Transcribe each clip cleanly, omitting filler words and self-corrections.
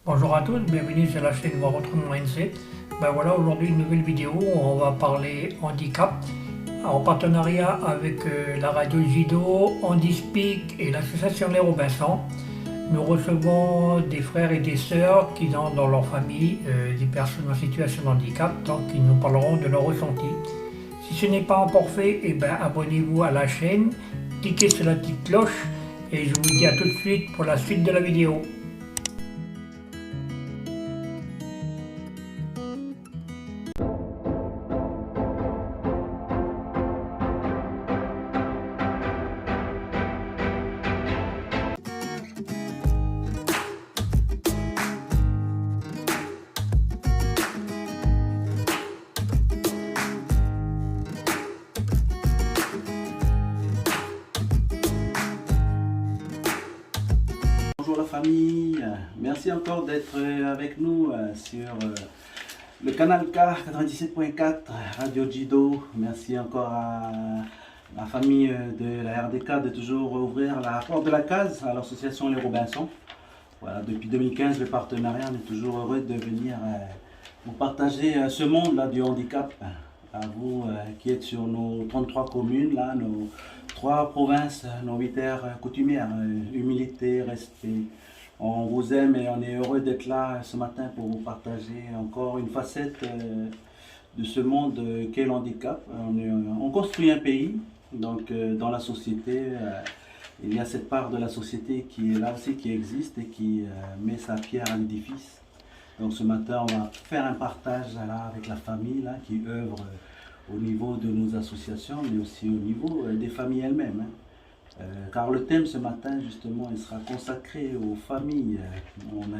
Bonjour à tous, bienvenue sur la chaîne Voir Autrement NC. Ben voilà, aujourd'hui une nouvelle vidéo où on va parler handicap en partenariat avec la radio Jido, Handispik et l'association Les Robinson. Nous recevons des frères et des sœurs qui ont dans leur famille des personnes en situation de handicap, donc ils nous parleront de leur ressenti. Si ce n'est pas encore fait, eh ben, abonnez-vous à la chaîne, cliquez sur la petite cloche et je vous dis à tout de suite pour la suite de la vidéo. Bonjour la famille, merci encore d'être avec nous sur le canal K 97.4 Radio Jido. Merci encore à la famille de la RDK de toujours ouvrir la porte de la case à l'association Les Robinson. Voilà, depuis 2015, le partenariat, on est toujours heureux de venir vous partager ce monde-là du handicap. À vous qui êtes sur nos 33 communes, là, nos 3 provinces, nos 8 aires coutumières, humilité, respect. On vous aime et on est heureux d'être là ce matin pour vous partager encore une facette de ce monde qu'est le handicap. On construit un pays, donc dans la société, il y a cette part de la société qui est là aussi, qui existe et qui met sa pierre à l'édifice. Donc ce matin, on va faire un partage là, avec la famille là, qui œuvre au niveau de nos associations, mais aussi au niveau des familles elles-mêmes. Car le thème ce matin, justement, il sera consacré aux familles. On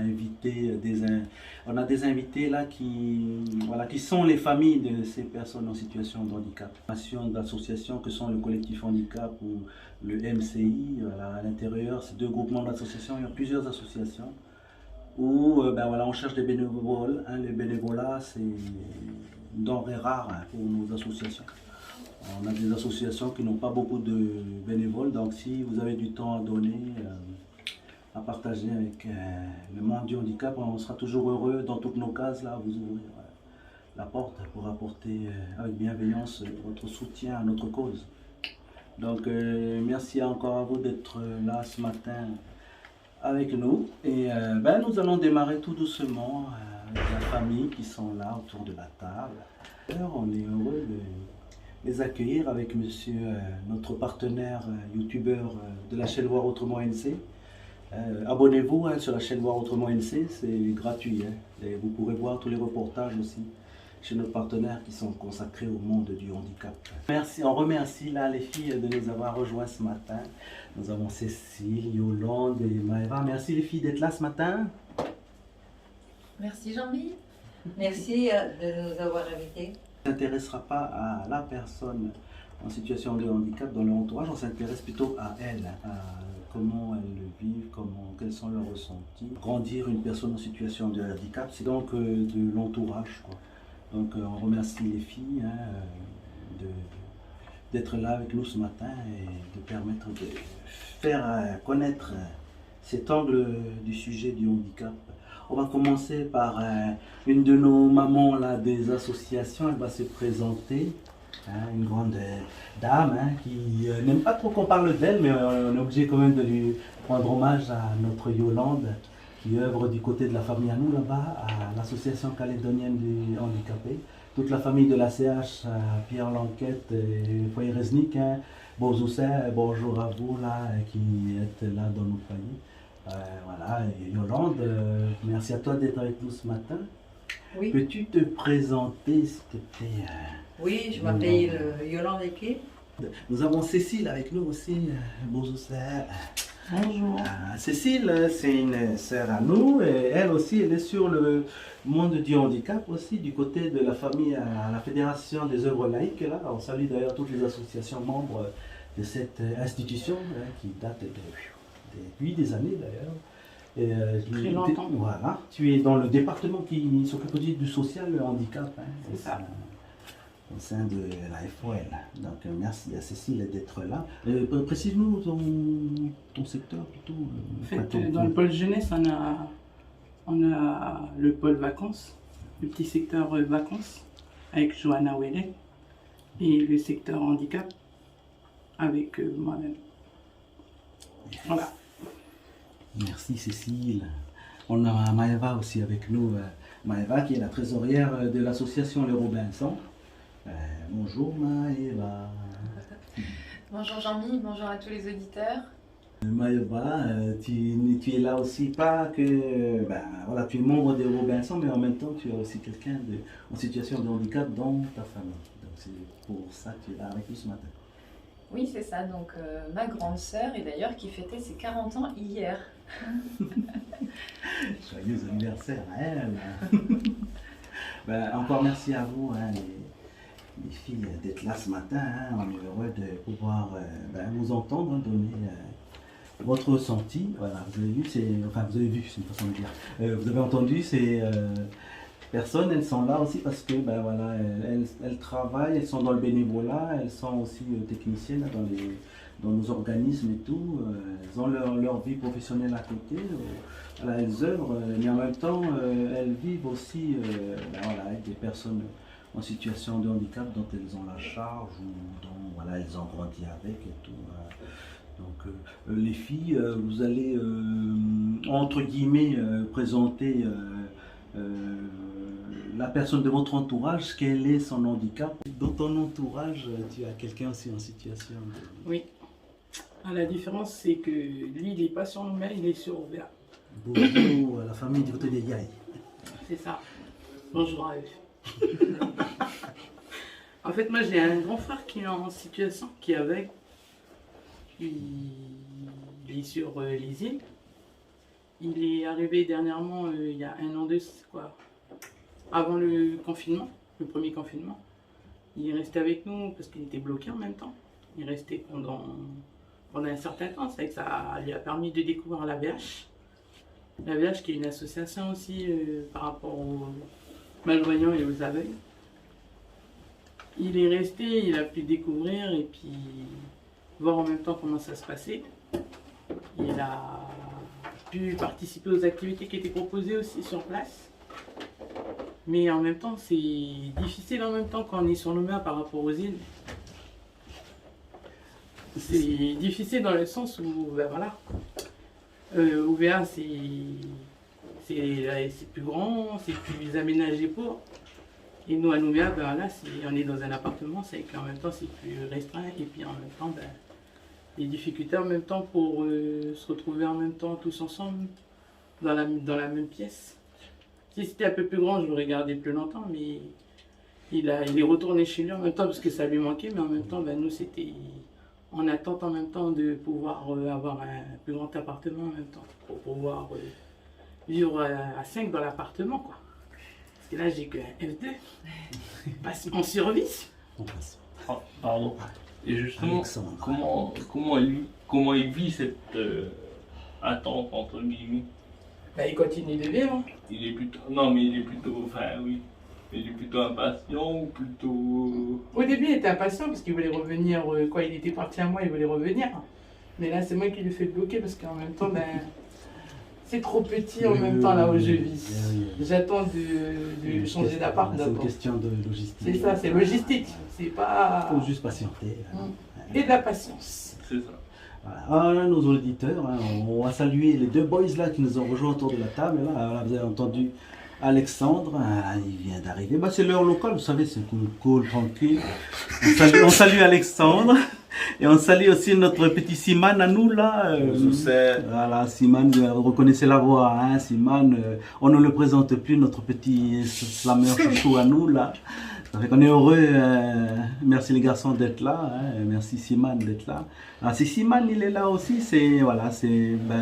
a des invités là qui sont les familles de ces personnes en situation de handicap. D'associations que sont le collectif handicap ou le MCI, voilà, à l'intérieur, ces deux groupements d'associations, il y a plusieurs associations où on cherche des bénévoles. Les bénévolats, c'est une denrée rare pour nos associations. On a des associations qui n'ont pas beaucoup de bénévoles, donc si vous avez du temps à donner, à partager avec le monde du handicap, on sera toujours heureux dans toutes nos cases, là, vous ouvrir la porte pour apporter avec bienveillance votre soutien à notre cause. Donc merci encore à vous d'être là ce matin avec nous et nous allons démarrer tout doucement avec la famille qui sont là autour de la table. Alors, on est heureux de les accueillir avec monsieur, notre partenaire youtubeur de la chaîne Voir Autrement NC. Abonnez-vous sur la chaîne Voir Autrement NC, c'est gratuit. Et vous pourrez voir tous les reportages aussi chez nos partenaires qui sont consacrés au monde du handicap. Merci, on remercie là les filles de nous avoir rejoints ce matin. Nous avons Cécile, Yolande et Maëva. Merci les filles d'être là ce matin. Merci Jean-Mi. Merci de nous avoir invités. On ne s'intéressera pas à la personne en situation de handicap dans leur entourage, on s'intéresse plutôt à elle, à comment elles le vivent, quels sont leurs ressentis. Grandir une personne en situation de handicap, c'est donc de l'entourage, quoi. Donc on remercie les filles d'être là avec nous ce matin et de permettre de faire connaître cet angle du sujet du handicap. On va commencer par une de nos mamans là, des associations. Elle va se présenter, une grande dame qui n'aime pas trop qu'on parle d'elle, mais on est obligé quand même de lui rendre hommage à notre Yolande qui œuvre du côté de la famille à nous là-bas, à l'association calédonienne des handicapés. Toute la famille de la CH, Pierre Lanquette et Foyer Resnick, bonjour à vous là, qui êtes là dans notre famille. Voilà, et Yolande, merci à toi d'être avec nous ce matin. Oui. Peux-tu te présenter, s'il te plaît? Oui, je m'appelle Yolande Eke. Nous avons Cécile avec nous aussi. Bonjour. Bonjour. Cécile, c'est une sœur à nous, et elle aussi, elle est sur le monde du handicap aussi, du côté de la famille à la Fédération des œuvres laïques. Là, on salue d'ailleurs toutes les associations membres de cette institution qui date depuis des années d'ailleurs. Très longtemps. Voilà. Tu es dans le département qui s'occupe aussi du social, le handicap. C'est ça. Au sein de la FOL. Donc merci à Cécile d'être là. Précise-nous ton secteur plutôt. En fait, dans le pôle jeunesse, on a On a le pôle vacances, le petit secteur vacances avec Johanna Ouellet et le secteur handicap avec moi-même. Voilà. Merci Cécile. On a Maëva aussi avec nous. Maëva qui est la trésorière de l'association Les Robinson. Bonjour Maëva. Bonjour Jean-Mi, bonjour à tous les auditeurs. Maëva, tu es là aussi, pas que voilà, tu es membre des Robinson, mais en même temps tu es aussi quelqu'un en situation de handicap dans ta famille. Donc c'est pour ça que tu es là avec nous ce matin. Oui, c'est ça, donc ma grande sœur, et d'ailleurs qui fêtait ses 40 ans hier. Joyeux anniversaire à elle. Encore merci à vous, hein, les filles, d'être là ce matin. Hein. On est heureux de pouvoir vous entendre, donner votre ressenti. Voilà, vous avez vu, c'est une façon de dire. Vous avez entendu ces personnes, elles sont là aussi parce que voilà, elles travaillent, elles sont dans le bénévolat, elles sont aussi techniciennes dans nos organismes et tout. Elles ont leur vie professionnelle à côté. Voilà, elles œuvrent, mais en même temps, elles vivent aussi voilà, avec des personnes en situation de handicap dont elles ont la charge ou dont voilà, elles ont grandi avec et tout. Donc les filles, vous allez entre guillemets présenter la personne de votre entourage, quel est son handicap. Dans ton entourage, tu as quelqu'un aussi en situation de... Oui. La différence, c'est que lui, il n'est pas sur nous, mais il est sur OVA. Bonjour à la famille du côté des Yaï. C'est ça. Bonjour à eux. En fait, moi, j'ai un grand frère qui est en situation, qui est aveugle. Il est sur les îles. Il est arrivé dernièrement, il y a 1 an de quoi, avant le confinement, le premier confinement. Il est resté avec nous parce qu'il était bloqué en même temps. Il est resté pendant un certain temps. C'est vrai que ça lui a permis de découvrir la VH. La VH qui est une association aussi par rapport aux malvoyants et aux aveugles. Il est resté, il a pu découvrir et puis voir en même temps comment ça se passait. Il a pu participer aux activités qui étaient proposées aussi sur place. Mais en même temps, c'est difficile en même temps quand on est sur Nouméa par rapport aux îles. C'est difficile dans le sens où, voilà, OVA c'est plus grand, c'est plus aménagé pour. Et nous à Nouméa, là, on est dans un appartement, c'est qu'en même temps c'est plus restreint et puis en même temps, les difficultés en même temps pour se retrouver en même temps tous ensemble dans la même pièce. Si c'était un peu plus grand, je l'aurais gardé plus longtemps, mais il est retourné chez lui en même temps parce que ça lui manquait, mais en même temps, nous c'était en attente en même temps de pouvoir avoir un plus grand appartement en même temps, pour pouvoir vivre à 5 dans l'appartement, quoi. Parce que là, j'ai qu'un F2, en service. On passe. Ah, pardon. Et justement, Alexandre. comment il vit cette attente, entre guillemets? Il continue de vivre. Hein. Il est plutôt... Non, mais il est plutôt... Enfin, oui. Il est plutôt impatient ou plutôt... Au début, il était impatient parce qu'il voulait revenir, il était parti à moi, il voulait revenir. Mais là, c'est moi qui lui fais bloquer parce qu'en même temps, c'est trop petit en même temps là où je vis. J'attends de changer d'appart C'est une d'abord. question de logistique. C'est ça, c'est logistique. C'est pas... Il faut juste patienter. Et de la patience. C'est ça. Voilà, nos auditeurs, hein, on va saluer les 2 boys là qui nous ont rejoints autour de la table. Là, vous avez entendu Alexandre, il vient d'arriver. C'est l'heure locale, vous savez, c'est cool, tranquille. On salue Alexandre et on salue aussi notre petit Siman à nous là. Voilà, Siman, vous reconnaissez la voix, hein, Siman. On ne le présente plus, notre petit slammer chouchou à nous là. On est heureux, merci les garçons d'être là, hein, merci Siman d'être là. Alors, si Siman il est là aussi,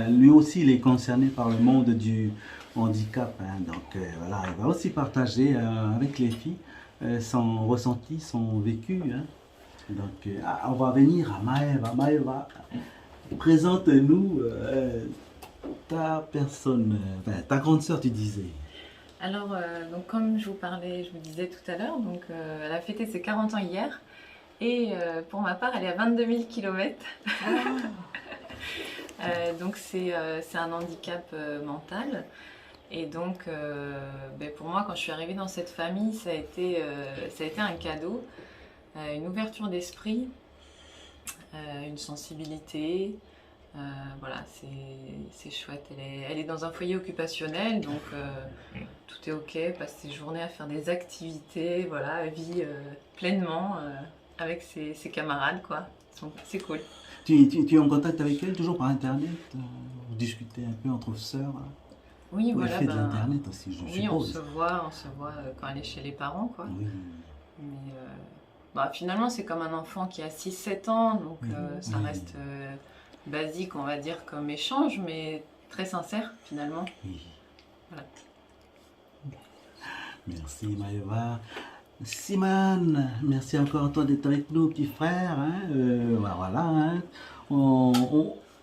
lui aussi il est concerné par le monde du handicap, hein, donc voilà, il va aussi partager avec les filles son ressenti, son vécu. Hein. Donc on va venir à Maëva. Maëva, présente-nous ta personne, ta grande sœur tu disais. Alors, donc comme je vous disais tout à l'heure, donc elle a fêté ses 40 ans hier. Et pour ma part, elle est à 22 000 km. Donc c'est un handicap mental. Et donc, pour moi, quand je suis arrivée dans cette famille, ça a été un cadeau, une ouverture d'esprit, une sensibilité. Voilà, c'est chouette. Elle est dans un foyer occupationnel, donc tout est ok, passe ses journées à faire des activités, voilà, elle vit pleinement avec ses camarades, quoi. C'est cool. Tu es en contact avec elle toujours par internet? Vous discutez un peu entre sœurs? Oui, voilà. Elle fait de l'internet aussi, je oui, suppose. on se voit quand elle est chez les parents, quoi. Oui. Mais finalement, c'est comme un enfant qui a 6-7 ans, donc ça reste basique, on va dire, comme échange, mais très sincère, finalement. Oui. Voilà. Merci Maëva. Simone, merci encore à toi d'être avec nous, petit frère. Hein. Voilà, hein.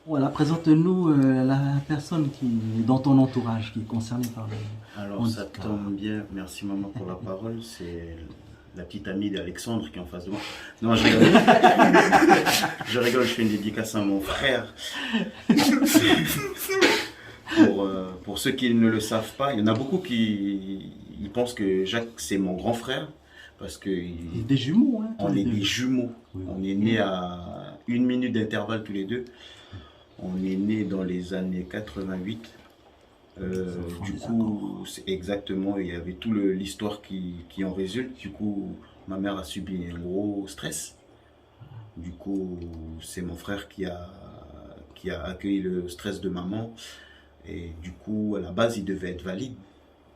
Voilà, présente-nous la personne qui est dans ton entourage, qui est concernée par le Alors ça tombe bien, merci maman pour la parole, c'est la petite amie d'Alexandre qui est en face de moi. Non, je rigole. Je rigole, je fais une dédicace à mon frère. Pour ceux qui ne le savent pas, il y en a beaucoup qui pensent que Jacques c'est mon grand frère. Parce que des jumeaux, hein, on est des jumeaux. Oui. On est nés à 1 minute d'intervalle tous les deux. On est nés dans les années 88. Du coup, c'est exactement, il y avait tout l'histoire qui en résulte. Du coup, ma mère a subi un gros stress. Du coup, c'est mon frère qui a accueilli le stress de maman. Et du coup, à la base, il devait être valide.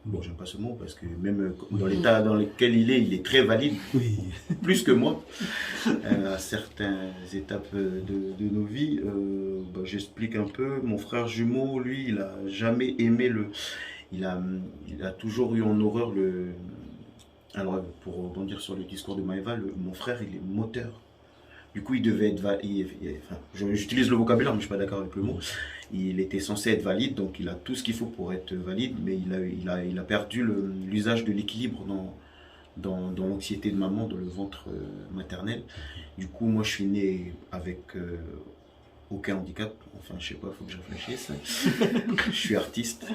Bon, j'aime pas ce mot parce que même dans l'état dans lequel il est très valide, plus que moi, à certaines étapes de nos vies. J'explique un peu. Mon frère jumeau, lui, il a jamais aimé il a toujours eu en horreur le. Alors, pour rebondir sur le discours de Maëva, mon frère, il est moteur. Du coup, il devait être valide. Enfin, j'utilise le vocabulaire, mais je ne suis pas d'accord avec le mot. Il était censé être valide, donc il a tout ce qu'il faut pour être valide, mais il a perdu l'usage de l'équilibre dans l'anxiété de maman, dans le ventre maternel. Du coup, moi, je suis né avec aucun handicap. Enfin, je sais pas, il faut que je réfléchisse. Je suis artiste.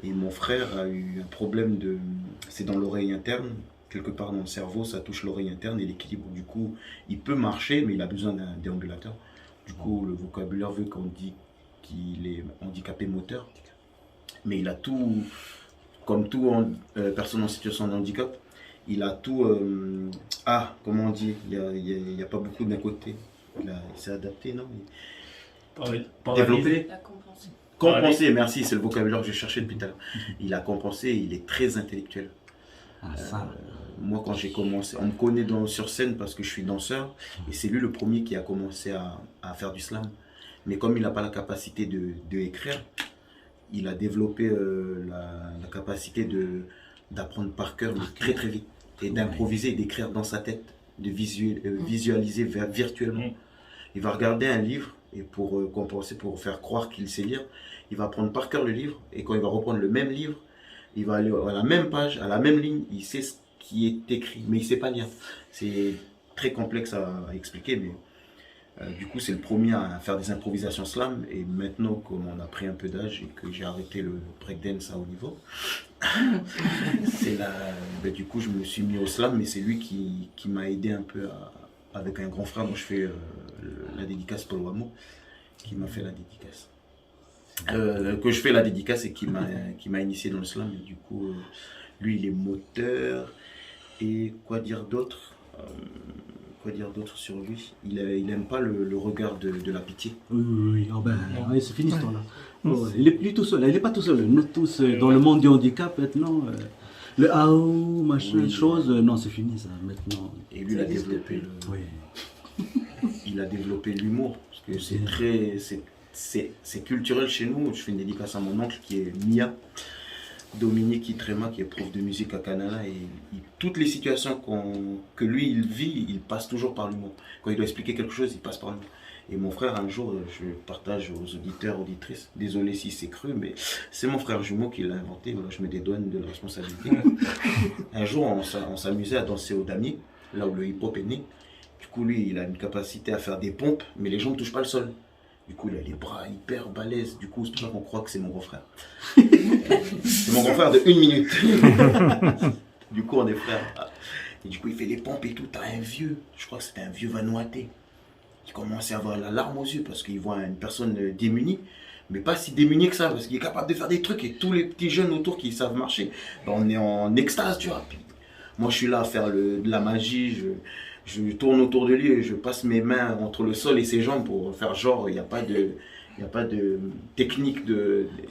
Et mon frère a eu un problème c'est dans l'oreille interne. Quelque part dans le cerveau, ça touche l'oreille interne et l'équilibre. Du coup, il peut marcher, mais il a besoin d'un déambulateur. Du coup, le vocabulaire veut qu'on dit qu'il est handicapé moteur. Mais il a tout, comme toute personne en situation de handicap, il a tout... comment on dit? Il n'y a pas beaucoup d'un côté. Il s'est adapté, non? Développé. Compensé, merci, c'est le vocabulaire que j'ai cherché depuis tout à l'heure. Il a compensé, il est très intellectuel. Moi, quand j'ai commencé, on me connaît sur scène parce que je suis danseur et c'est lui le premier qui a commencé à faire du slam. Mais comme il n'a pas la capacité de écrire, il a développé la capacité d'apprendre par cœur très très vite et d'improviser et d'écrire dans sa tête, de visualiser virtuellement. Il va regarder un livre et pour compenser, pour faire croire qu'il sait lire, il va apprendre par cœur le livre et quand il va reprendre le même livre, il va aller à la même page, à la même ligne, il sait ce qui est écrit, mais il ne sait pas lire. C'est très complexe à expliquer, mais du coup, c'est le premier à faire des improvisations slam. Et maintenant, comme on a pris un peu d'âge et que j'ai arrêté le breakdance à haut niveau, du coup, je me suis mis au slam, mais c'est lui qui m'a aidé un peu avec un grand frère dont je fais la dédicace, Paul Wamo, qui m'a fait la dédicace. Que je fais la dédicace et qui m'a initié dans le slam. Et du coup, lui, il est moteur. Et quoi dire d'autre sur lui? Il n'aime pas le regard de la pitié. Oui, c'est fini ce temps-là. Il est plus tout seul, il n'est pas tout seul. Nous tous, dans le monde du handicap, maintenant, le AO, machin, chose, non, c'est fini ça, maintenant. Et lui, il a développé il a développé l'humour, parce que c'est culturel chez nous. Je fais une dédicace à mon oncle qui est Mia. Dominique Itrema, qui est prof de musique à Canada, et toutes les situations que lui il vit, il passe toujours par l'humour. Quand il doit expliquer quelque chose, il passe par l'humour. Et mon frère, un jour, je partage aux auditeurs, auditrices, désolé si c'est cru, mais c'est mon frère jumeau qui l'a inventé, voilà, je me dédouane de la responsabilité. Un jour, on s'amusait à danser au damier, là où le hip-hop est né. Du coup, lui, il a une capacité à faire des pompes, mais les gens ne touchent pas le sol. Du coup, il a les bras hyper balèzes. Du coup, c'est pour ça qu'on croit que c'est mon grand frère. C'est mon grand frère de 1 minute. Du coup, on est frères. Et du coup, il fait les pompes et tout. T'as un vieux, je crois que c'était un vieux Vanuatais, qui commence à avoir la larme aux yeux parce qu'il voit une personne démunie. Mais pas si démunie que ça, parce qu'il est capable de faire des trucs et tous les petits jeunes autour qui savent marcher, ben, on est en extase, tu vois. Puis, moi, je suis là à faire de la magie, je tourne autour de lui et je passe mes mains entre le sol et ses jambes pour faire genre, il n'y a pas de technique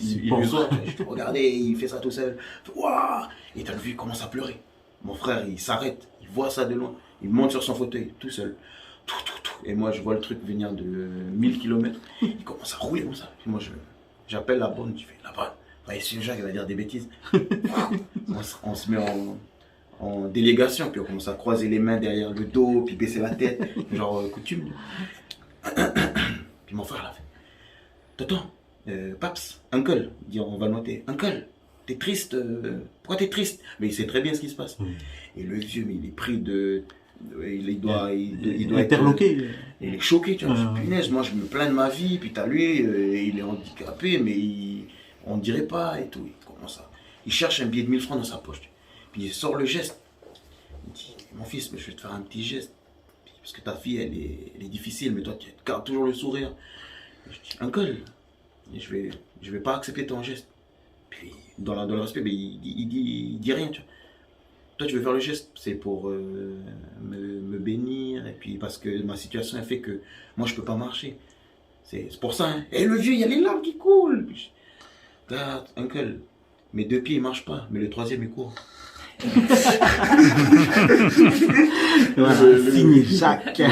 illusoire. Je te regardais, il fait ça tout seul. Waouh! Et t'as vu, il commence à pleurer. Mon frère, il s'arrête, il voit ça de loin, il monte sur son fauteuil, tout seul. Et moi, je vois le truc venir de 1000 km. Il commence à rouler comme ça. Puis moi, j'appelle la bonne, je fais là-bas. Ouais, c'est Jacques, il va dire des bêtises. On se met en délégation, puis on commence à croiser les mains derrière le dos, puis baisser la tête, genre coutume. Puis mon frère l'a fait. Tonton, Paps, Uncle, dit on va noter. Uncle, t'es triste, pourquoi t'es triste? Mais il sait très bien ce qui se passe. Et le vieux, mais il est pris de... Il doit être interloqué. Il est choqué, tu vois. Punaise, moi je me plains de ma vie, puis t'as lui, il est handicapé, mais on ne dirait pas et tout. Il cherche un billet de 1000 francs dans sa poche. Puis il sort le geste. Il dit, mon fils, mais je vais te faire un petit geste. Parce que ta fille, elle est difficile, mais toi tu gardes toujours le sourire. Et je dis, Uncle, je vais pas accepter ton geste. Puis dans le respect, mais il dit rien, tu vois. Toi, tu veux faire le geste, c'est pour me bénir, et puis parce que ma situation, elle fait que moi, je peux pas marcher. C'est pour ça, hein. Et le vieux, il y a les larmes qui coulent. Regarde, Uncle, mes 2 pieds, ils marchent pas, mais le 3e, il court. Voilà, signé Jacques.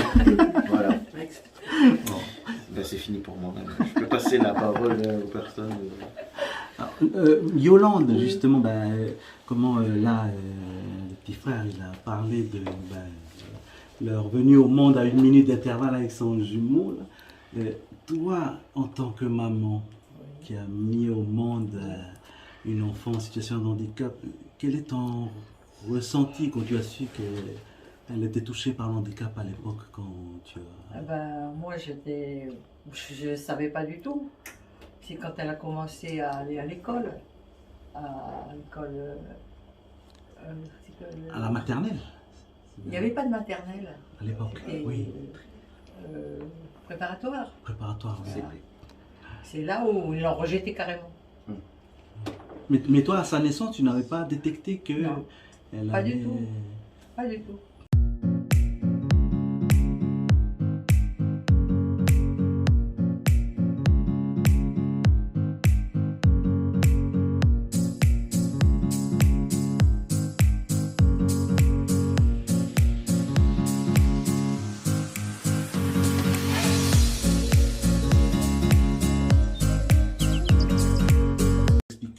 Voilà. Bon, ben, c'est fini pour moi. Je peux passer la parole aux personnes. Alors, Yolande, justement, comment là, le petit frère, il a parlé de leur venue au monde à 1 minute d'intervalle avec son jumeau. Là. Toi, en tant que maman qui a mis au monde une enfant en situation de handicap, quel est ton ressenti quand tu as su qu'elle était touchée par le handicap à l'époque quand tu as... Moi, je ne savais pas du tout. C'est quand elle a commencé à aller à l'école, à la maternelle. Il n'y avait pas de maternelle. À l'époque, oui. Préparatoire. Préparatoire, oui. Voilà. C'est là où ils l'ont rejeté carrément. Mais toi, à sa naissance, tu n'avais pas détecté que... Non, pas du tout. Pas du tout.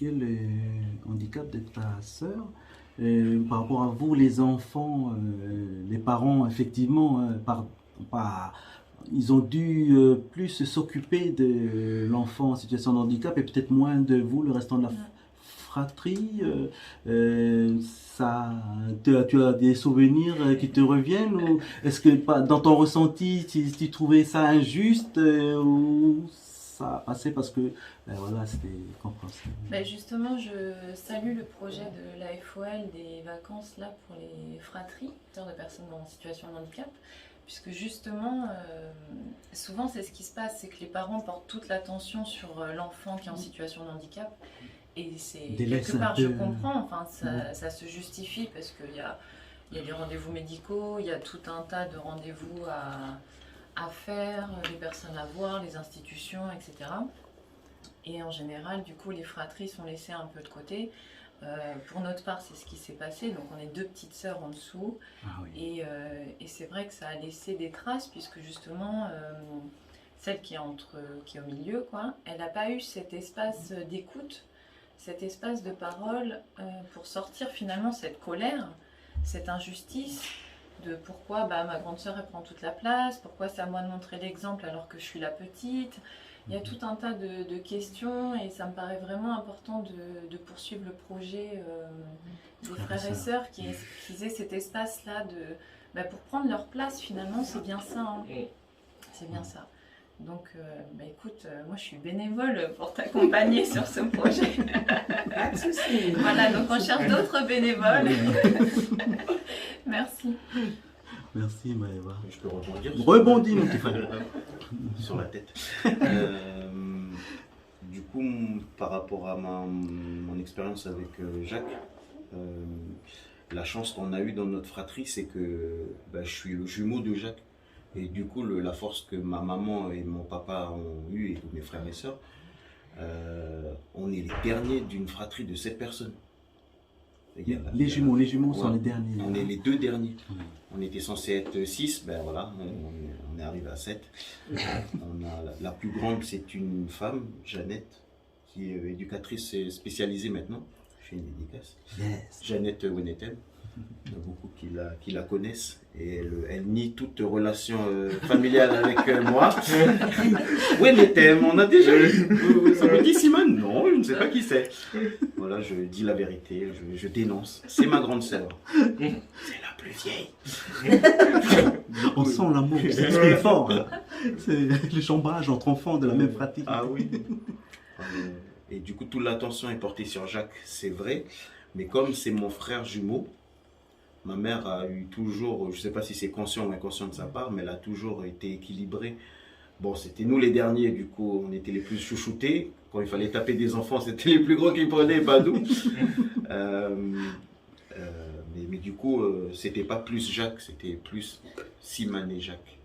Le handicap de ta sœur, par rapport à vous les enfants, les parents effectivement ils ont dû plus s'occuper de l'enfant en situation de handicap et peut-être moins de vous, le restant de la fratrie. Tu as des souvenirs qui te reviennent, ou est-ce que dans ton ressenti tu trouvais ça injuste ou ça a passé parce que voilà, c'était compréhensible? Justement, je salue le projet de l'AFOL des vacances là pour les fratries de personnes en situation de handicap, puisque justement, souvent c'est ce qui se passe, c'est que les parents portent toute l'attention sur l'enfant qui est en situation de handicap, et c'est quelque part, je comprends, enfin ça se justifie parce qu'il y a des rendez-vous médicaux, il y a tout un tas de rendez-vous à faire, les personnes à voir, les institutions, etc. Et en général, du coup, les fratries sont laissées un peu de côté. Pour notre part, c'est ce qui s'est passé. Donc, on est 2 petites sœurs en dessous. Ah oui. Et c'est vrai que ça a laissé des traces, puisque justement, celle qui est au milieu, quoi, elle n'a pas eu cet espace d'écoute, cet espace de parole pour sortir finalement cette colère, cette injustice de pourquoi ma grande sœur elle prend toute la place, pourquoi c'est à moi de montrer l'exemple alors que je suis la petite. Il y a tout un tas de questions et ça me paraît vraiment important de poursuivre le projet des frères et sœurs qui aient cet espace-là pour prendre leur place finalement, c'est bien ça. Hein. C'est bien ça. Donc, écoute, moi je suis bénévole pour t'accompagner sur ce projet. Pas de souci. Voilà, donc on cherche d'autres bénévoles. Merci. Merci Maëva. Je peux rebondir Rebondis mon petit frère. sur la tête. Du coup, par rapport à mon expérience avec Jacques, la chance qu'on a eue dans notre fratrie, c'est que je suis le jumeau de Jacques. Et du coup, la force que ma maman et mon papa ont eue, et tous mes frères et sœurs, on est les derniers d'une fratrie de 7 personnes. Les jumeaux sont Ouais. les derniers. On est les 2 derniers. On était censé être 6, ben voilà, on est arrivé à 7. On a la plus grande, c'est une femme, Jeannette, qui est éducatrice spécialisée maintenant. Je fais une dédicace. Yes. Jeannette Wenetem. Il y en a beaucoup qui la connaissent et elle nie toute relation familiale avec moi. Wenetem, on a déjà eu. Ça me dit Simone? Non, je ne sais pas qui c'est. Voilà, je dis la vérité, je dénonce. C'est ma grande sœur. C'est la plus vieille. On sent l'amour, c'est très fort. Là. C'est le chambrage entre enfants de la même fratrie. Ah oui. Et du coup, toute l'attention est portée sur Jacques, c'est vrai. Mais comme c'est mon frère jumeau, ma mère a eu toujours, je ne sais pas si c'est conscient ou inconscient de sa part, mais elle a toujours été équilibrée. Bon, c'était nous les derniers, du coup, on était les plus chouchoutés. Quand il fallait taper des enfants, c'était les plus gros qui prenaient, pas nous. Mais du coup, c'était pas plus Jacques, c'était plus Simone et Jacques.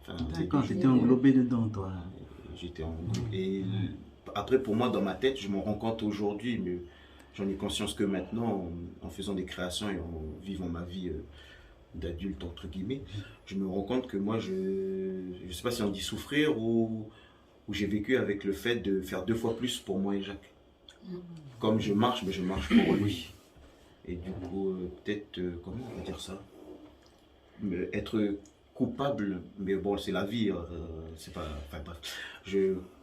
Enfin, D'accord, j'étais englobé dedans, toi. J'étais englobé. Et après, pour moi, dans ma tête, je m'en rends compte aujourd'hui, mais j'en ai conscience que maintenant, en faisant des créations et en vivant ma vie d'adulte, entre guillemets, je me rends compte que moi, je ne sais pas si on dit souffrir ou j'ai vécu avec le fait de faire 2 fois plus pour moi et Jacques. Comme je marche, mais je marche pour lui. Et du coup, peut-être, comment on va dire ça? Être coupable, mais bon, c'est la vie, c'est pas... Enfin bref.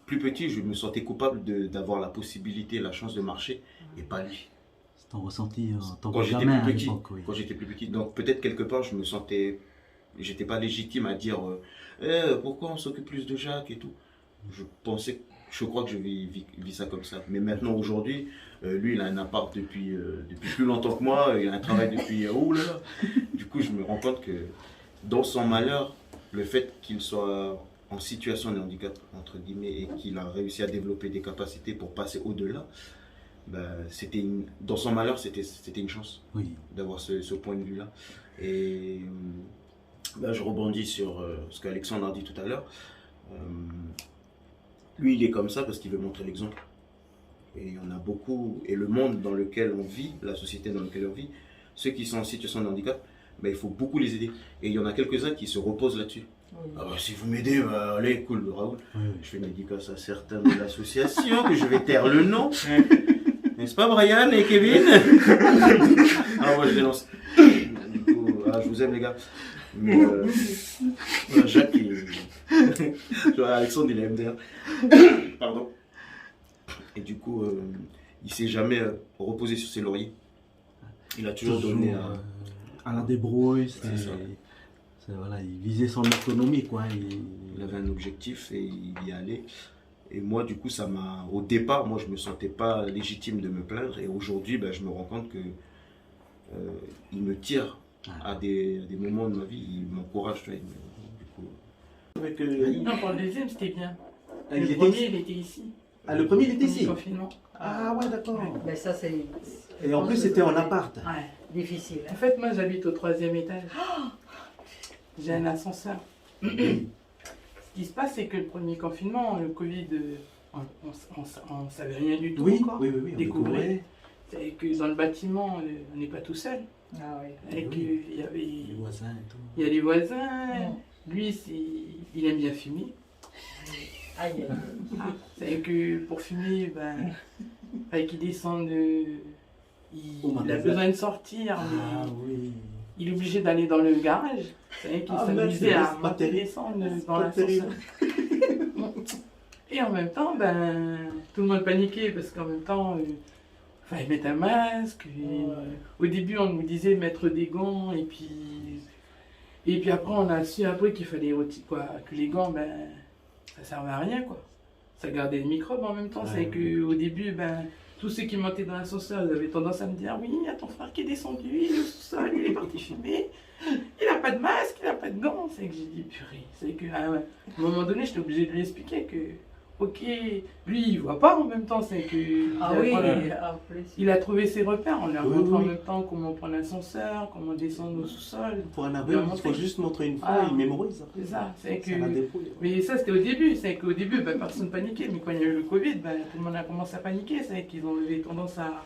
Plus petit, je me sentais coupable d'avoir la possibilité, la chance de marcher, et pas lui. C'est ton ressenti en tant Quand que j'étais gamin plus à petit, l'époque, oui. quand j'étais plus petit. Donc peut-être quelque part, je me sentais... J'étais pas légitime à dire pourquoi on s'occupe plus de Jacques et tout. Je crois que je vis ça comme ça. Mais maintenant, aujourd'hui, lui, il a un appart depuis plus longtemps que moi, il a un travail depuis... oh là là. Du coup, je me rends compte que dans son malheur, le fait qu'il soit en situation de handicap, entre guillemets, et qu'il a réussi à développer des capacités pour passer au-delà, dans son malheur, c'était une chance d'avoir ce point de vue-là. Et là, je rebondis sur ce qu'Alexandre a dit tout à l'heure. Lui, il est comme ça parce qu'il veut montrer l'exemple. Et il y en a beaucoup. Et le monde dans lequel on vit, la société dans laquelle on vit, ceux qui sont en situation de handicap, il faut beaucoup les aider. Et il y en a quelques-uns qui se reposent là-dessus. Ah si vous m'aidez, allez, cool, Raoul. Je fais une dédicace à certains de l'association, que je vais taire le nom. N'est-ce pas, Brian et Kevin? Ah, moi, je dénonce. Du coup, je vous aime, les gars. Mais, Jacques, Alexandre, il est MDR. Pardon. Et du coup, il s'est jamais reposé sur ses lauriers. Il a toujours donné à la débrouille. Voilà, il visait son autonomie, quoi. Il avait un objectif et il y allait. Et moi, du coup, au départ, moi, je me sentais pas légitime de me plaindre. Et aujourd'hui, je me rends compte que il me tire à des moments de ma vie. Il m'encourage, du coup. Non, pour le deuxième, c'était bien. Il Le était premier, ici. il était ici. Ah, le premier, il était ici. Confinement. Ah ouais, d'accord. Mais ça, c'est... Et en plus, c'était en appart. Ouais. difficile. En fait, moi, j'habite au 3e étage. J'ai un ascenseur. Ce qui se passe, c'est que le premier confinement, le Covid, on ne savait rien du tout encore. Oui, on découvrait. C'est que dans le bâtiment, on n'est pas tout seul. Ah oui. Et qu'il y avait... Les voisins et tout. Il y a les voisins. Lui, il aime bien fumer. Aïe. C'est que pour fumer, fallait qu'il descende. Il a besoin de sortir, mais oui. il est obligé d'aller dans le garage. C'est qu'il s'amusait à monter et descendre dans l'ascenseur. Et en même temps, tout le monde paniquait parce qu'en même temps, il fallait mettre un masque. Au début, on nous disait mettre des gants et puis après, on a su après qu'il fallait que les gants, ça servait à rien, quoi. Ça gardait les microbes en même temps. C'est qu'au début, ben, tous ceux qui montaient dans l'ascenseur, ils avaient tendance à me dire, oui, il y a ton frère qui est descendu, il est au sous-sol, il est parti fumer, il n'a pas de masque, il n'a pas de gants. C'est que j'ai dit, purée, c'est que, ah ouais. À un moment donné, j'étais obligée de lui expliquer que, ok, lui, il voit pas en même temps, c'est que... Ah oui, voilà. en plus. Il a trouvé ses repères, on lui a Oui, montré en oui. même temps comment prendre l'ascenseur, comment descendre au sous-sol. Pour un aveugle, il faut juste montrer une fois, il mémorise. Après. C'est ça, c'est que... Ça la débrouille. Mais ça, c'était au début. C'est qu'au début, ben, personne paniquait. Mais quand il y a eu le Covid, ben, tout le monde a commencé à paniquer. C'est qu'ils ont eu tendance à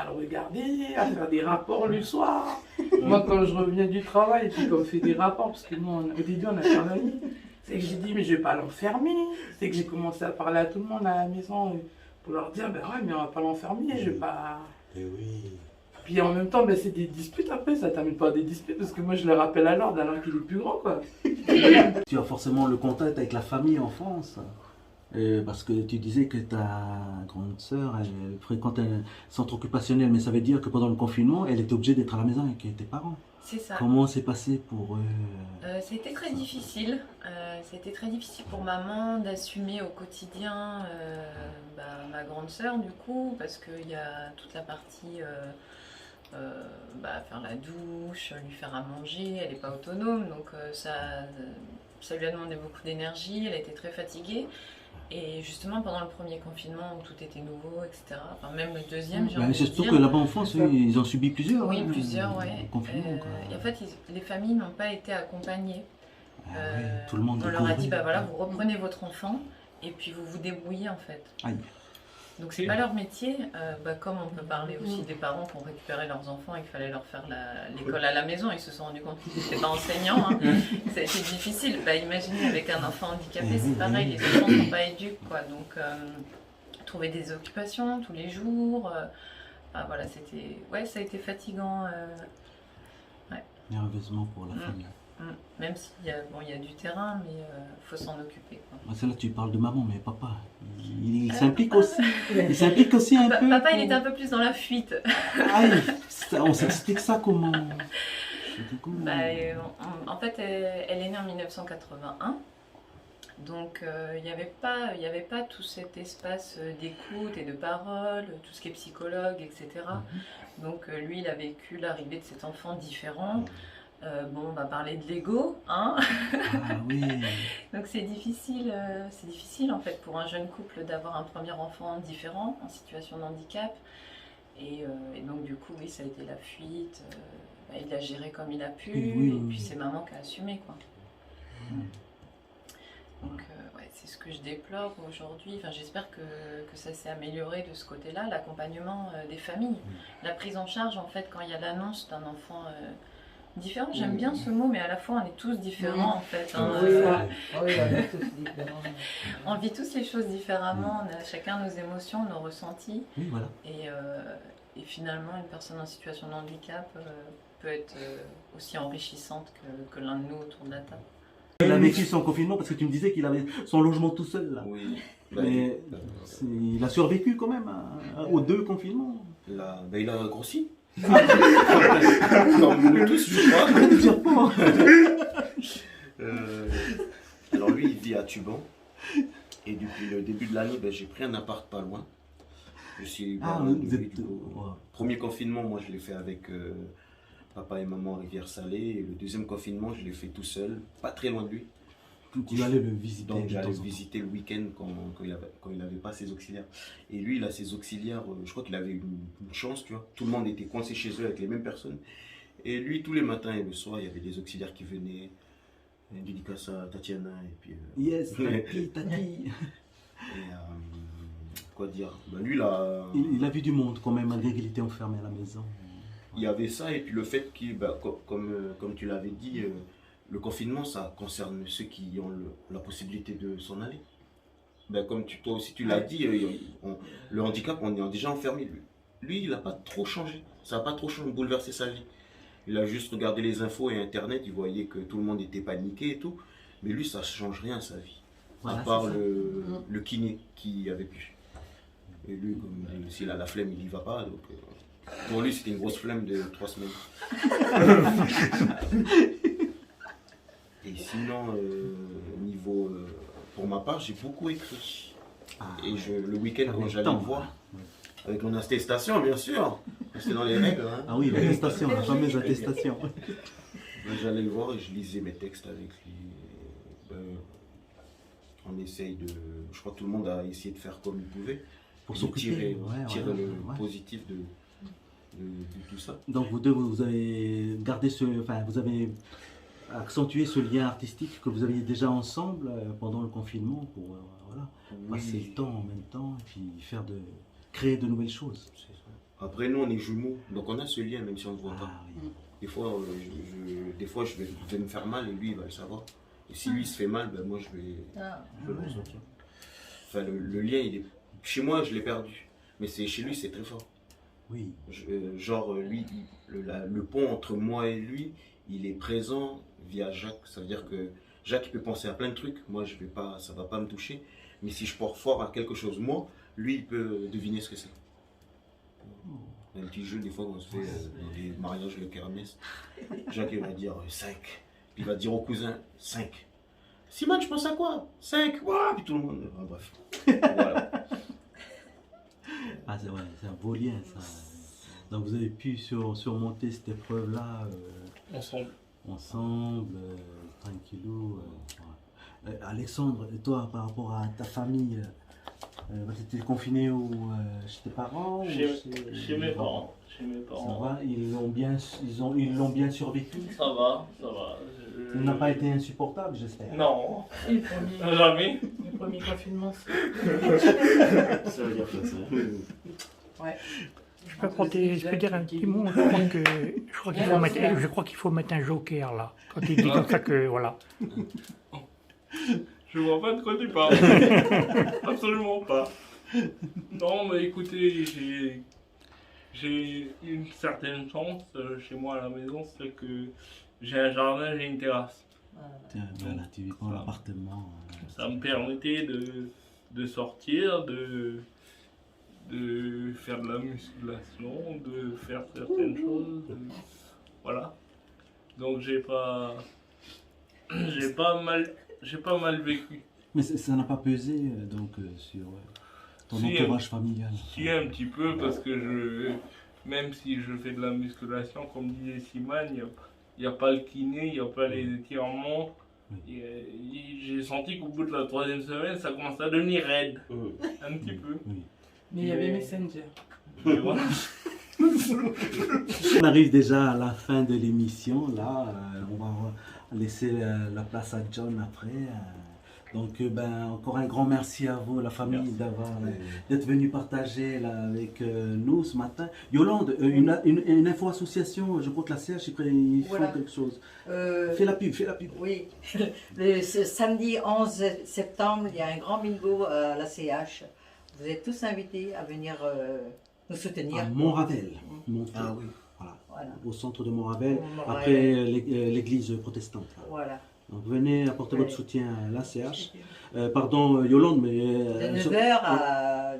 le regarder, à faire des rapports le soir. Moi, quand je reviens du travail, et puis qu'on fait des rapports, parce que nous, au début, on a travaillé, c'est que j'ai dit, mais je vais pas l'enfermer. C'est que j'ai commencé à parler à tout le monde à la maison pour leur dire, ben ouais, mais on va pas l'enfermer, je vais pas... Et oui. Puis en même temps, ben, c'est des disputes après, ça termine pas des disputes, parce que moi, je le rappelle à l'ordre alors qu'il est plus grand, quoi. Tu as forcément le contact avec la famille en France. Parce que tu disais que ta grande sœur, elle fréquente un centre occupationnel, mais ça veut dire que pendant le confinement, elle était obligée d'être à la maison avec tes parents. C'est ça. Comment c'est passé pour eux C'était très difficile. C'était très difficile pour maman d'assumer au quotidien ma grande sœur, du coup, parce qu'il y a toute la partie faire la douche, lui faire à manger. Elle n'est pas autonome, donc ça lui a demandé beaucoup d'énergie. Elle était très fatiguée. Et justement, pendant le premier confinement où tout était nouveau, etc., enfin même le deuxième, j'ai envie de surtout dire... que là-bas en France, ils ont subi plusieurs. Oui, plusieurs, oui. Confinements, Et en fait, les familles n'ont pas été accompagnées. Tout le monde on leur a dit, découvrait. voilà, vous reprenez votre enfant et puis vous vous débrouillez en fait. Aïe. Donc c'est pas leur métier, comme on peut parler aussi des parents qui ont récupéré leurs enfants et qu'il fallait leur faire l'école à la maison, ils se sont rendus compte qu'ils n'étaient pas enseignants, hein. Ça a été difficile. Imaginez avec un enfant handicapé, c'est pareil, les enfants ne sont pas éduques, quoi. Donc trouver des occupations tous les jours, voilà, ça a été fatigant. Nerveusement pour la famille. Même s'il y a du terrain, mais il faut s'en occuper, quoi. C'est là que tu parles de maman, mais papa, il s'implique aussi. Il s'implique aussi un peu. Papa, il était un peu plus dans la fuite. Aïe, on s'explique ça comment En fait, elle est née en 1981. Donc, il n'y avait pas tout cet espace d'écoute et de parole, tout ce qui est psychologue, etc. Donc, lui, il a vécu l'arrivée de cet enfant différent. On va parler de l'ego, hein. Ah oui. Donc c'est difficile en fait pour un jeune couple d'avoir un premier enfant différent, en situation de handicap. Et donc du coup, oui, ça a été la fuite. Il l'a géré comme il a pu, et puis c'est maman qui a assumé, quoi. Donc c'est ce que je déplore aujourd'hui. Enfin, j'espère que ça s'est amélioré de ce côté-là, l'accompagnement des familles, la prise en charge en fait quand il y a l'annonce d'un enfant. Différent, j'aime bien ce mot, mais à la fois on est tous différents en fait. Hein. Oui, on est tous différents. On vit tous les choses différemment, on a chacun nos émotions, nos ressentis. Oui, voilà. Et finalement, une personne en situation de handicap peut être aussi enrichissante que l'un de nous autour de la table. Il a vécu son confinement parce que tu me disais qu'il avait son logement tout seul là. Oui. Mais il a survécu quand même aux 2 confinements. Il a grossi. Comme nous tous, je crois. Alors lui, il vit à Tuban. Et depuis le début de l'année, j'ai pris un appart pas loin. Je suis Premier confinement, moi je l'ai fait avec papa et maman à Rivière-Salée. Et le deuxième confinement, je l'ai fait tout seul, pas très loin de lui. Tu allais le visiter. Donc j'allais le visiter le week-end quand il n'avait pas ses auxiliaires. Et lui, il a ses auxiliaires, je crois qu'il avait une chance, tu vois. Tout le monde était coincé chez eux avec les mêmes personnes. Et lui, tous les matins et le soir, il y avait des auxiliaires qui venaient. Une dédicace à Tatiana et puis... Yes, Tati. Et quoi dire, lui là... Il a vu du monde quand même, malgré qu'il était enfermé à la maison. Il y avait ça, et puis le fait qu'il, comme tu l'avais dit, le confinement, ça concerne ceux qui ont la possibilité de s'en aller. Comme toi aussi tu l'as dit, le handicap, on est déjà enfermé. Lui, il n'a pas trop changé. Ça n'a pas trop bouleversé sa vie. Il a juste regardé les infos et Internet, il voyait que tout le monde était paniqué et tout. Mais lui, ça ne change rien à sa vie. Voilà, à part le kiné qui avait pu. Et lui, comme s'il a la flemme, il n'y va pas. Donc, pour lui, c'était une grosse flemme de 3 semaines. Et sinon, niveau pour ma part, j'ai beaucoup écrit. Ah, Et le week-end, Avec quand le j'allais temps, le voir, ouais. avec mon attestation, bien sûr, c'est dans les règles. Hein. Ah oui, l'attestation, la fameuse attestation. Ben, j'allais le voir et je lisais mes textes avec lui. Ben, on essaye de. Je crois que tout le monde a essayé de faire comme il pouvait. Pour de s'occuper. tirer, Ouais, tirer ouais, le ouais. positif de tout ça. Donc vous deux, vous avez gardé vous avez accentué ce lien artistique que vous aviez déjà ensemble pendant le confinement pour voilà, passer le temps en même temps et puis créer de nouvelles choses. C'est ça. Après, nous, on est jumeaux, donc on a ce lien, même si on ne se voit pas. Ah oui. Des fois, je vais me faire mal et lui, il va le savoir. Et si lui il se fait mal, ben moi, je vais le ressentir. Enfin, le lien, il est... Chez moi, je l'ai perdu. Mais chez lui, c'est très fort. Oui. Genre, lui, le pont entre moi et lui, il est présent via Jacques. Ça veut dire que Jacques il peut penser à plein de trucs. Moi, ça ne va pas me toucher. Mais si je porte fort à quelque chose, moi, lui, il peut deviner ce que c'est. Un petit jeu, des fois, on se fait des mariages, le kermesse. Jacques, il va dire 5. Puis il va dire au cousin 5. Simon, je pense à quoi 5. Ouah, puis tout le monde. Ah, bref. Voilà. Ah c'est vrai, c'est un beau lien ça. Donc vous avez pu surmonter cette épreuve-là ensemble, tranquillou. Ouais. Alexandre, et toi par rapport à ta famille, tu étais confiné chez tes parents Chez mes parents. Chez mes Ça parents. va, ils l'ont bien survécu. Ça va, ça va. Ça n'a pas été insupportable, j'espère. Non, Et le premier, jamais. le premier confinement, c'est... Ça veut dire que ça. Ouais. Je peux dire un petit mot. Je crois qu'il faut mettre un joker là. Quand il dit comme ça que voilà. Je vois pas de quoi tu parles. Absolument pas. Non, mais écoutez, j'ai une certaine chance chez moi à la maison, c'est que j'ai un jardin, j'ai une terrasse. Tiens, voilà, tu vis dans l'appartement. Ça me permettait de sortir, de faire de la musculation, de faire certaines choses. Voilà. Donc j'ai pas mal vécu. Mais ça n'a pas pesé sur ton entourage familial. Si, un petit peu, parce que même si je fais de la musculation, comme disait Simon, il n'y a pas le kiné, il n'y a pas les étirements. J'ai senti qu'au bout de la 3e semaine, ça commence à devenir raide. Un petit peu. Oui. Mais il y avait Messenger. Et voilà. On arrive déjà à la fin de l'émission. Là, on va laisser la place à John après. Donc, encore un grand merci à vous, la famille, d'être venu partager là, avec nous ce matin. Yolande, une info association, je crois que la CH, ils font quelque chose. Fais la pub. Oui, ce samedi 11 septembre, il y a un grand bingo à la CH. Vous êtes tous invités à venir nous soutenir. À Montravel. Ah oui. Voilà. Au centre de Montravel, Montravel. après l'église protestante. Voilà. Donc, venez apporter votre soutien à la CH. Pardon, Yolande, mais... De 9h à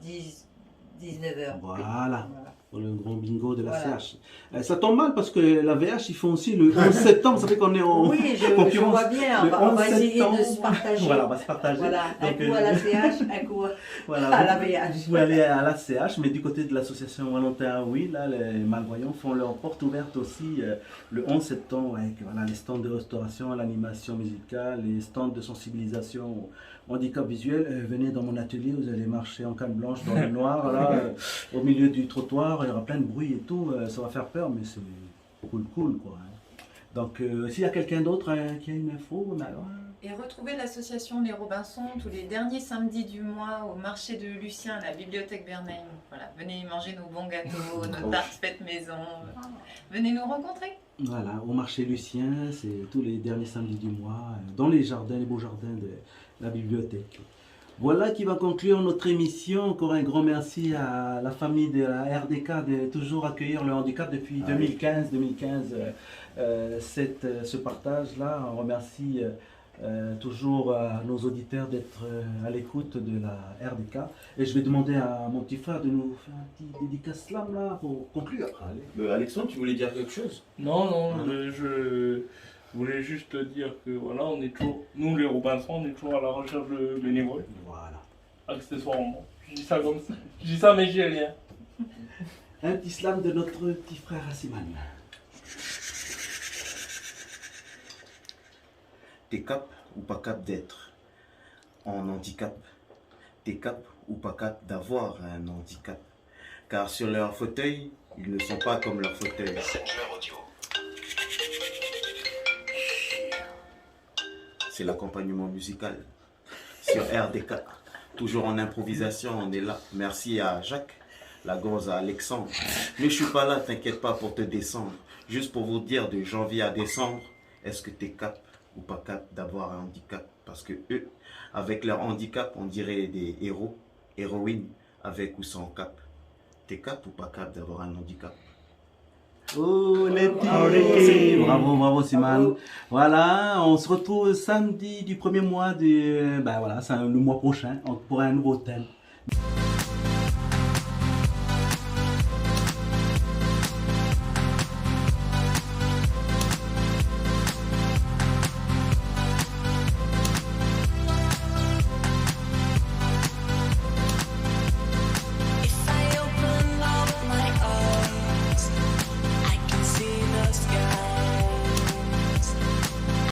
19h. Voilà. Pour le grand bingo de la Voilà. CH. Ça tombe mal parce que la VH, ils font aussi le 11 septembre, ça fait qu'on est en Oui, je concurrence. vois bien. Le On 11 va essayer septembre. de se partager. Voilà, on va se partager. Voilà, un Donc, coup à la CH, un coup voilà, à la VH. Vous pouvez aller à la CH, mais du côté de l'association Volontaire, oui, là, les malvoyants font leur porte ouverte aussi le 11 septembre avec voilà, les stands de restauration, l'animation musicale, les stands de sensibilisation au handicap visuel. Venez dans mon atelier, vous allez marcher en canne blanche dans le noir, là, au milieu du trottoir, il y aura plein de bruit et tout, ça va faire peur, mais c'est cool quoi. Hein. Donc, s'il y a quelqu'un d'autre qui a une info, Et retrouvez l'association Les Robinsons tous les derniers samedis du mois au marché de Lucien à la bibliothèque Bernheim. Voilà, venez manger nos bons gâteaux, nos tartes faites maison. Venez nous rencontrer. Voilà, au marché Lucien, c'est tous les derniers samedis du mois, dans les jardins, les beaux jardins de la bibliothèque. Voilà qui va conclure notre émission. Encore un grand merci à la famille de la RDK de toujours accueillir le handicap depuis 2015, ce partage-là. On remercie toujours à nos auditeurs d'être à l'écoute de la RDK. Et je vais demander à mon petit frère de nous faire un petit dédicace slam là pour conclure. Allez. Alexandre, tu voulais dire quelque chose? Non, Je voulais juste te dire que voilà, on est toujours, nous les Robinson, on est toujours à la recherche de bénévoles, Voilà. accessoirement. Je dis ça comme ça. Je dis ça, mais j'ai rien. Un petit slam de notre petit frère Assiman. T'es cap ou pas cap d'être en handicap? T'es cap ou pas cap d'avoir un handicap? Car sur leur fauteuil, ils ne sont pas comme leur fauteuil. C'est l'accompagnement musical sur RDK. Toujours en improvisation, on est là. Merci à Jacques, la grosse à Alexandre. Mais je suis pas là, t'inquiète pas pour te descendre. Juste pour vous dire, de janvier à décembre, est-ce que t'es cap ou pas cap d'avoir un handicap? Parce que eux, avec leur handicap, on dirait des héros, héroïnes, avec ou sans cap. T'es cap ou pas cap d'avoir un handicap? Oh, Letty. Bravo, bravo, Siman. Voilà, on se retrouve samedi du premier mois de. Ben voilà, c'est le mois prochain pour un nouveau thème.